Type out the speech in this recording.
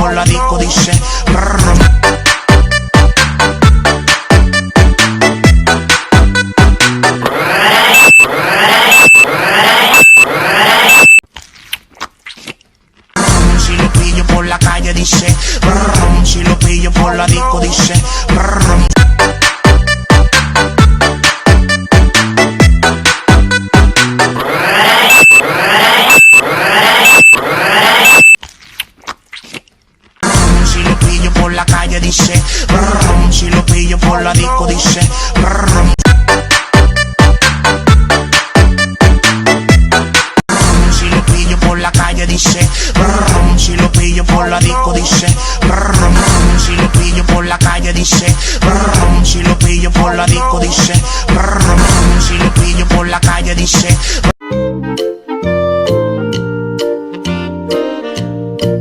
por la disco dice brum. Si lo pillo por la calle dice brum. Si lo pillo por la disco dice brum. Si lo pillo por la calle dice brum. Si lo pillo por la disco dice brum. Si lo pillo por la calle dice brum. Si lo pillo por la disco dice brum. Si lo pillo por la calle dice brum.